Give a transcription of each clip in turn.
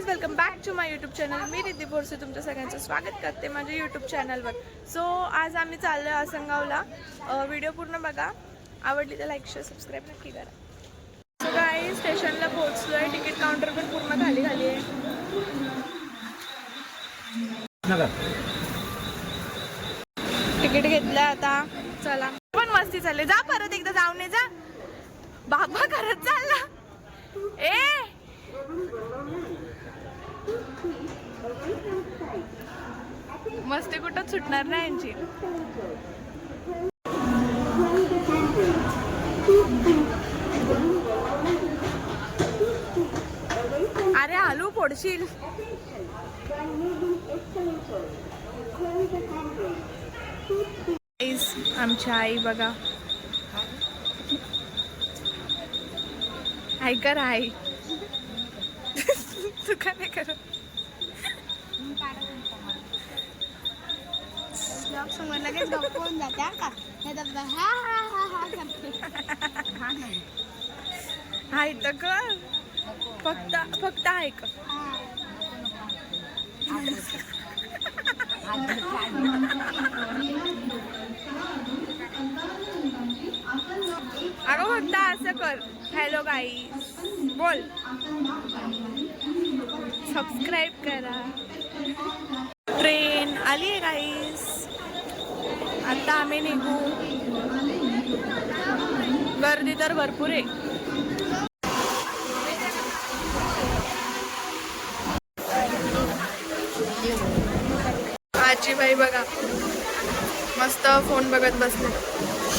Welcome back to my YouTube channel. मी रिद्धी बोरसे तुमच्या सगळ्यांचं स्वागत करते माझ्या यूट्यूब चॅनलवर. सो आज आम्ही चाललो आहे आसनगावला. व्हिडिओ पूर्ण बघा, आवडली तर लाईक शेअर सबस्क्राईब नक्की करा. सो गाईज स्टेशनला पोहोचलो आहे. तिकीट काउंटर पण पूर्ण खाली आहे. तिकीट घेतलं आता. चला पण मस्ती चालली. जा परत एकदा जाऊन ये. जा बाबा करत चालला. मस्ती कुठं सुटणार नाही यांची. अरे आलू फोडशील. आमची आई बघा. ऐकर आई तू का नाही करत. समोर लगेच डोकवून जाते का हाय तर कर. फक्त ऐक. अगं फक्त असं कर. हॅलो गाईस बोल. सबस्क्राईब करा. ट्रेन आली आहे गाईस. आता आम्ही निघू. गर्दी तर भरपूर आहे. आजीबाई बघा मस्त फोन बघत बसले.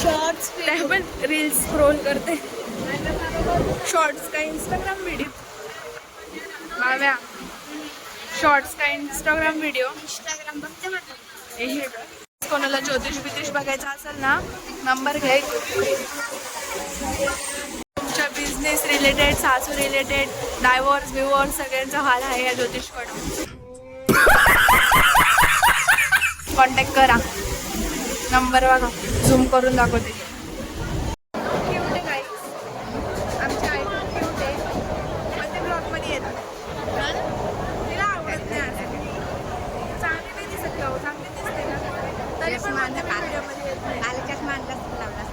शॉर्ट्स पण रील्स स्क्रोल करते. शॉर्ट्स का इंस्टाग्राम व्हिडिओ. बाव्या शॉर्ट्स का इंस्टाग्राम व्हिडिओ. इंस्टाग्राम बघते म्हटलं. कोणाला ज्योतिष बितिष बघायचा असेल ना नंबर घ्या. तुमच्या बिझनेस रिलेटेड, सासू रिलेटेड, डायव्होर्स बिवोर्स सगळ्यांचा हाल आहे या ज्योतिषकडून. कॉन्टॅक्ट करा. नंबर बघा झूम करून दाखवते. क्यूट आहे गाईस. आमची आई खूप क्यूट आहे. पण ते ब्लॉगमध्ये येतात. तिला आवडत नाही असं. चांगली नाही दिसत का? चांगली दिसते ना तरी पण माझ्या व्हिडिओमध्ये येत नाही. कालच्याच मानलाच लावला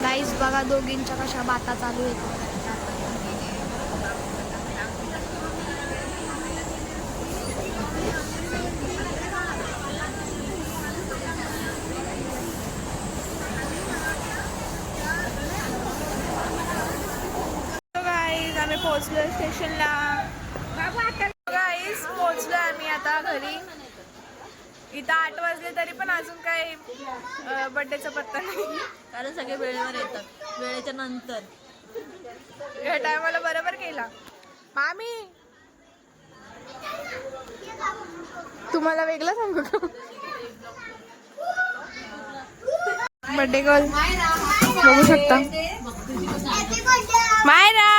गाईस बघा दोघींच्या कशा बाता चालू आहेत. आम्ही पोहोचलोय स्टेशनला. गाईस पोहोचलोय आम्ही आता घरी. इथं 8 वाजले तरी पण अजून काही बर्थडेचा पत्ता नाही. कारण सगळे वेळेवर येतात. वेळेच्या नंतर या टायमाला बरोबर केला. मामी तुम्हाला वेगळं सांगू का? बर्थडे गर्ल बघू शकता. मायरा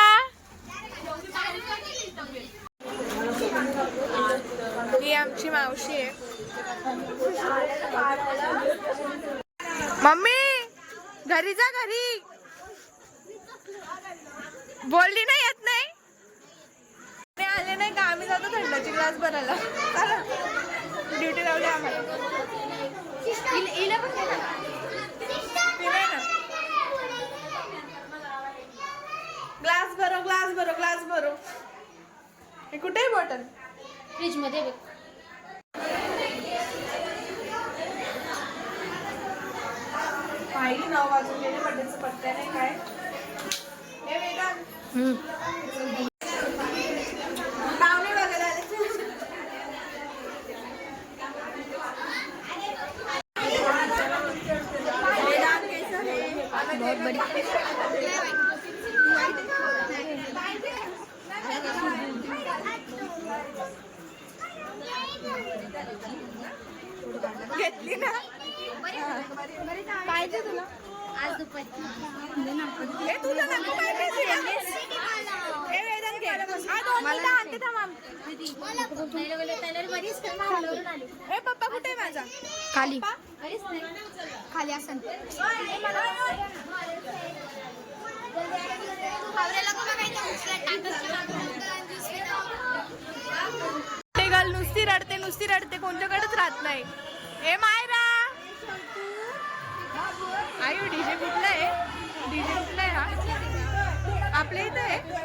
ही आमची मावशी आहे. मम्मी घरी जा. घरी बोलली नाही येत नाही. आले नाही का आम्ही जातो थंडाची ग्लास भरायला. ड्युटी लावली आम्हाला. ग्लास भरो ग्लास भरो ग्लास भरो. हे कुठे आहे बॉटल? फ्रीज मध्ये. काही 9 वाजून गेले. बर्थडेचा पत्ता नाही काय. हे वेगन पाहुणे वगैरे आले. बहुत बड़ी घेतली ना. पाहिजे तुला आज दुपारी तुला नको ए पप्पा कुठे आहे माझा? खाली खाली असन. ते गल नुसती रडते कोणत्याकडेच राहत नाही. ए मायरा आयु डीजे कुठला आहे? डीजे कुठला आहे हा? आपल्या इथं आहे.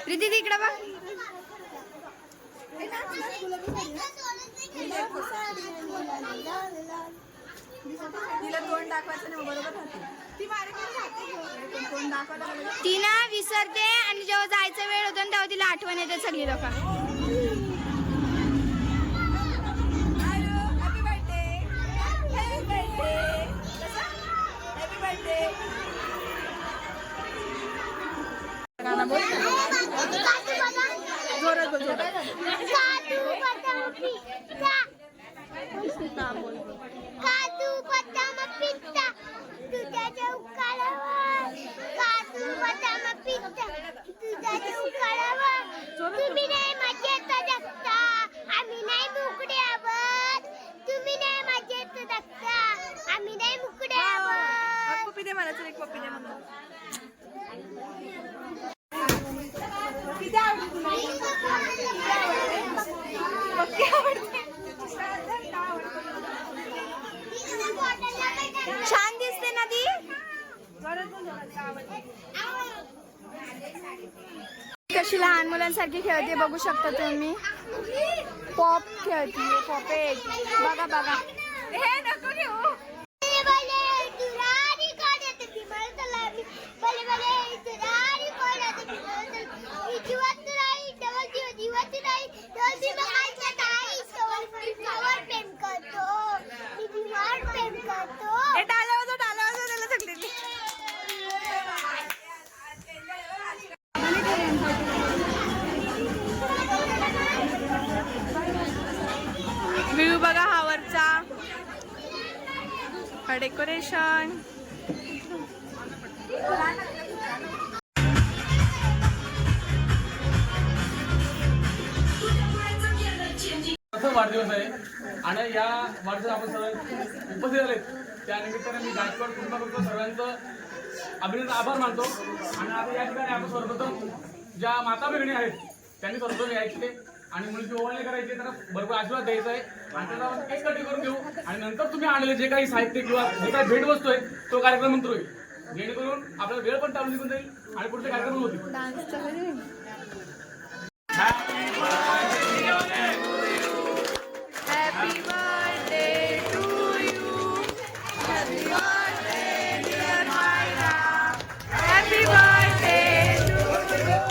प्रीती तिकडे बघ. तिला तोंड दाखवायचं नाही बरोबर ती तोंड दाखवायला ती ना विसरते आणि जेव्हा जायचा वेळ होतो तेव्हा तिला आठवण येते सगळी लोक. तुम्ही नाही मजेत जगता आम्ही नाही मुकडे आहोत. तुम्ही नाही मजेत जगता आम्ही नाही मुकडे आहोत. पप्पी दे मला चल एक पप्पी दे मला. छान दिसते ना ती. कशी लहान मुलांसारखी खेळते बघू शकता तुम्ही. पॉप खेळते पॉपेट बघा बघा. हे नको घेऊ. व्ह्यू बघा हावरचा डेकोरेशन. वाढदिवस आहे आणि या वाढदिवस आपण सर्व उपस्थित आले त्या निमित्ताने मी गायकवाड कुटुंबाकडून सर्वांचं अभिनंदन आभार मानतो. आणि आता या ठिकाणी आपण सर्वप्रथम ज्या माता भगिनी आहेत त्यांनी सर्वप्रथम यायचे आणि मुलीची ओवाळणी करायची, त्यांना भरपूर आशीर्वाद द्यायचा आहे आणि त्याचा आपण केक कटिंग करून घेऊ आणि नंतर तुम्ही आणलेले जे काही साहित्य किंवा जे काही भेटवस्तू आहे तो कार्यक्रम नंतर होईल, जेणेकरून आपल्याला वेळ पण टाळून निघून जाईल आणि पुढचे कार्यक्रम होतील. Happy birthday to you. Happy birthday dear Myra. Happy birthday to you.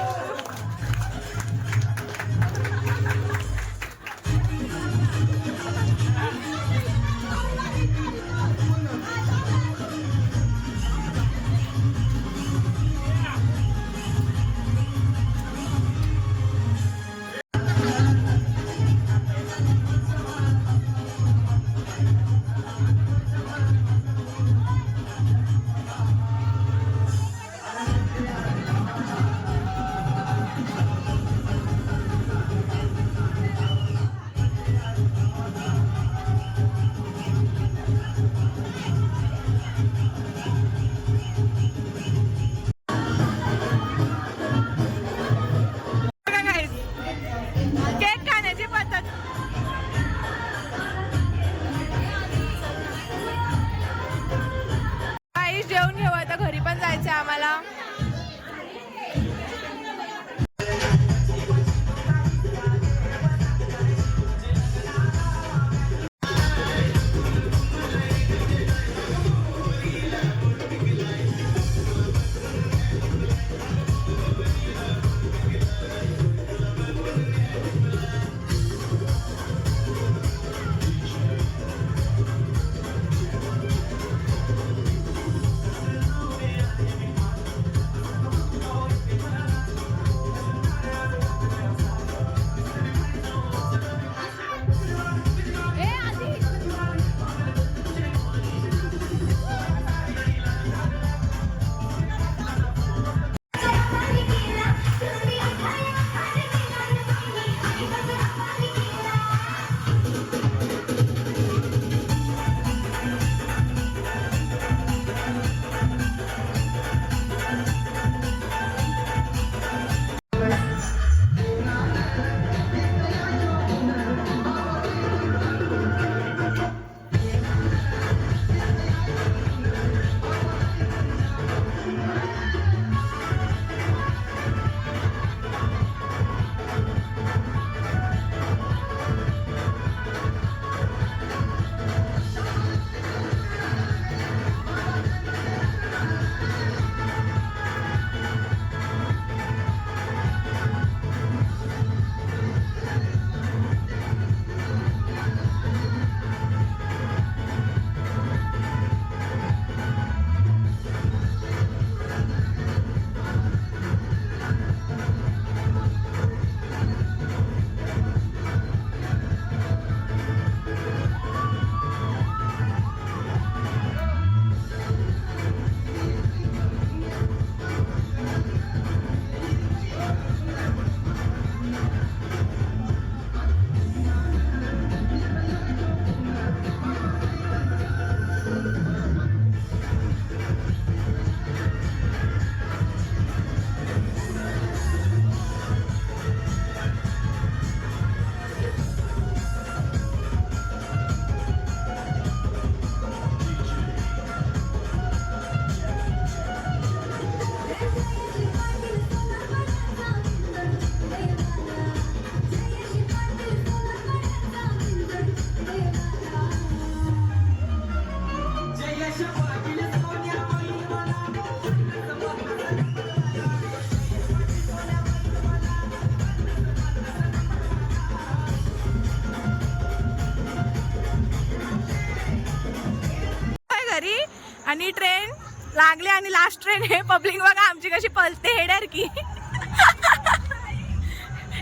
आणि ट्रेन लागले आणि लास्ट ट्रेन आहे. पब्लिक बघा आमची कशी पलते हेडर की.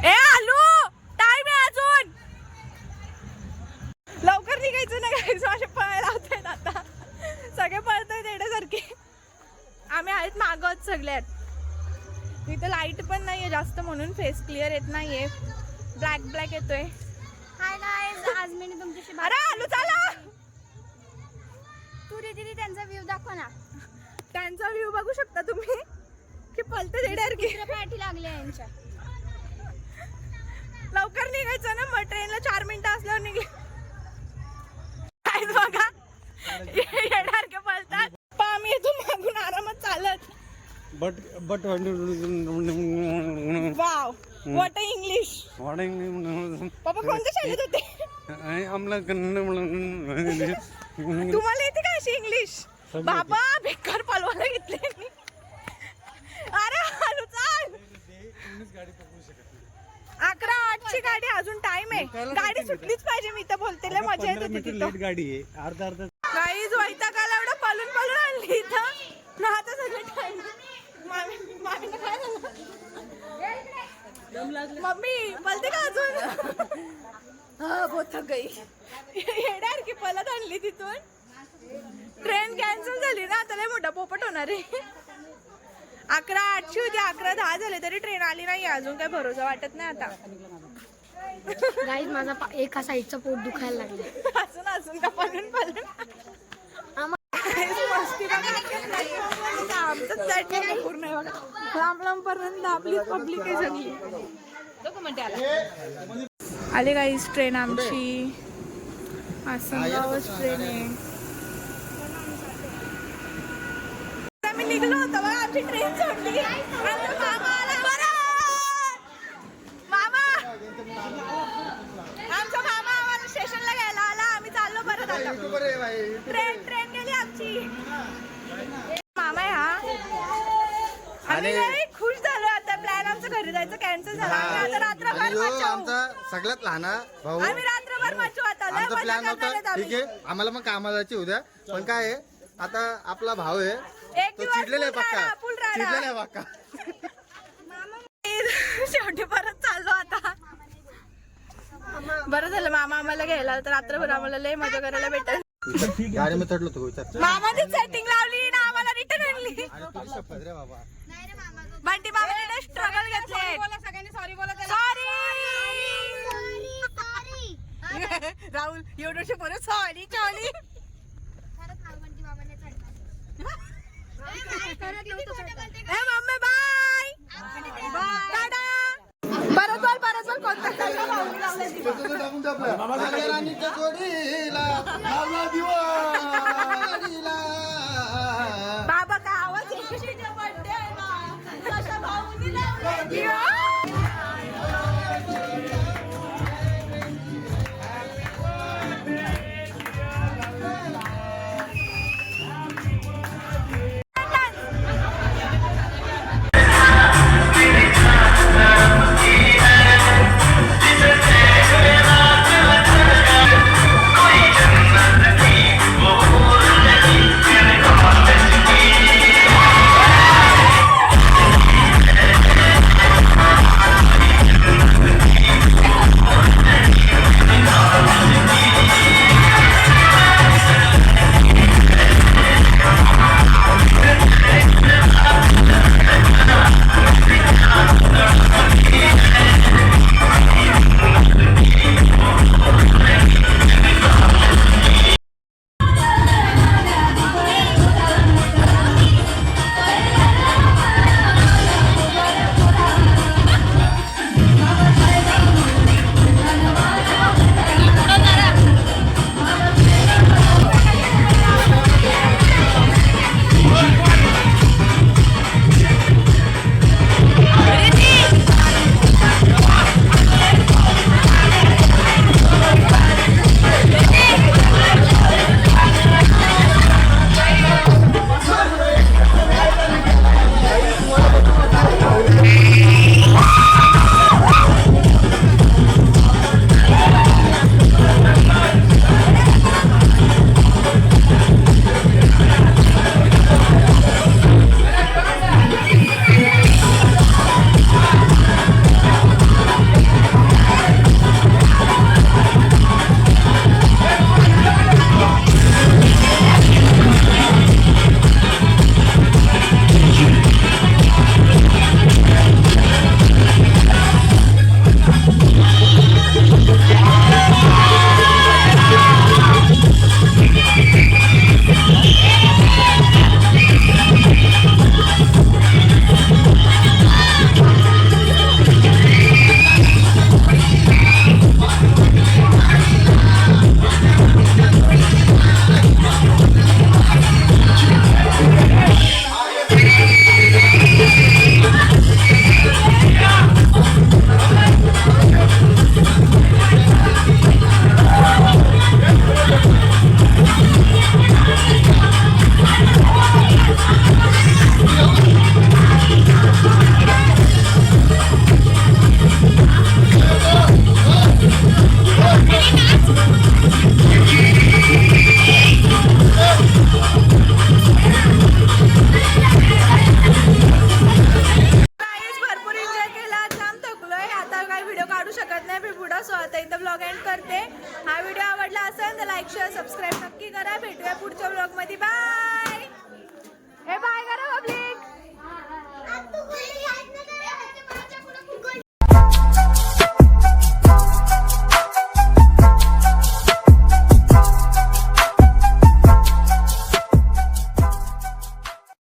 ए आलू टाइम आहे अजून, लवकर निघायचं नाही. असे पळायला होते आता सगळे पळतायत येण्यासारखे. आम्ही आहेत मागत सगळ्यात. इथं लाईट पण नाहीये जास्त म्हणून फेस क्लिअर येत नाहीये, ब्लॅक ब्लॅक येतोय. हाय गाईज, आज मी तुमच्याशी अरे आलू चला. तू दीदी त्यांचा व्ह्यू दाखव ना. त्यांचा व्ह्यू बघू शकता तुम्ही की पलते रेडर की. पाठी लागले यांच्या. लवकर निघायचं ना मग, ट्रेनला 4 मिनिटं असल्यावर निघे. बघा येणार के पळतात. पण आम्ही इथून मागून आरामात चालत. But wow what English. पप्पा कोणत्या शाळेत होते? तुम्हाला येते का अशी इंग्लिश? बाबा बेकार पलवायला घेतले. अरे हॅलो चाल. 11:08 ची गाडी, अजून टाइम आहे. गाडी सुटलीच पाहिजे. मी तर बोलते लय मजा येत होती तिथं. गाडी आहे अर्धा काहीच वैतागाला एवढं पळून पळून आणली इथं ना. आता सगळं टाइम. मामीनं काय झालं? मम्मी बोलते का अजून? हा बहुत थक गई. येणार की पळत आणली तिथून. ट्रेन कॅन्सल झाली ना, आता लय मोठा पोपट होणार आहे. 11:08 होती, 11:10 झाले तरी ट्रेन आली नाही अजून. काय भरोसा वाटत नाही आता. गाईज माझा एका साईडचं पोट दुखायला लागलं. असून असून का पळून पळून. मस्ती बघा आमचं सेट पूर्ण आहे बघा. लांब लांब पर्यंत आपली पब्लिक आहे सगळी. आले गाईज ट्रेन आमची. आसनगावच ट्रेन आहे. आम्ही निघलो होतो बघा, आमची ट्रेन सोडली. आमचा मामा आला. मामा आमचा मामा आम्हाला स्टेशनला घ्यायला आला. आम्ही चाललो परत आता. ट्रेन गेली आमची. मामा आहे हा. आम्ही लय खुश झालो. आता प्लॅन आमचं घरी जायचं कॅन्सल झाला. आम्ही आता रात्रभर मचाऊ. आमचा सगळ्यात लहान भाऊ. आम्ही रात्रभर मचू आता. लय आमचा मजा प्लॅन करणार आहेत होता आम्ही. ठीक आहे, आम्हाला मग कामाला जायची उद्या. पण काय आहे आता आपला भाऊ आहे एक तो दिवस चिडलेला आहे फुल पक्का, राडा, फुल राडा. चिडलेला आहे पक्का. शेवटी परत चाललो आता. बरं झालं मामा आम्हाला घ्यायला, तर रात्रभर आम्हाला लय मजा करायला भेटेल. गाडी मी चढलो होतो विचार. मामाने सेटिंग लावली ना आम्हाला रिटर्न आणली. रे बाबा बंटी मामाने स्ट्रगल घेतले. सगळ्यांनी सॉरी बोला. सॉरी राहुल एवढं परत सॉरी चॉली. मम्मी बाय टाटा. परत बोल कोणता राणीच्या जोडीला लावला दिवा. बाबा का आवाज आहे. आता इथं ब्लॉग एंड करते. हा व्हिडिओ आवडला असेल तर लाईक शेअर सबस्क्राईब नक्की करा. भेटूया पुढच्या ब्लॉगमध्ये. बाय.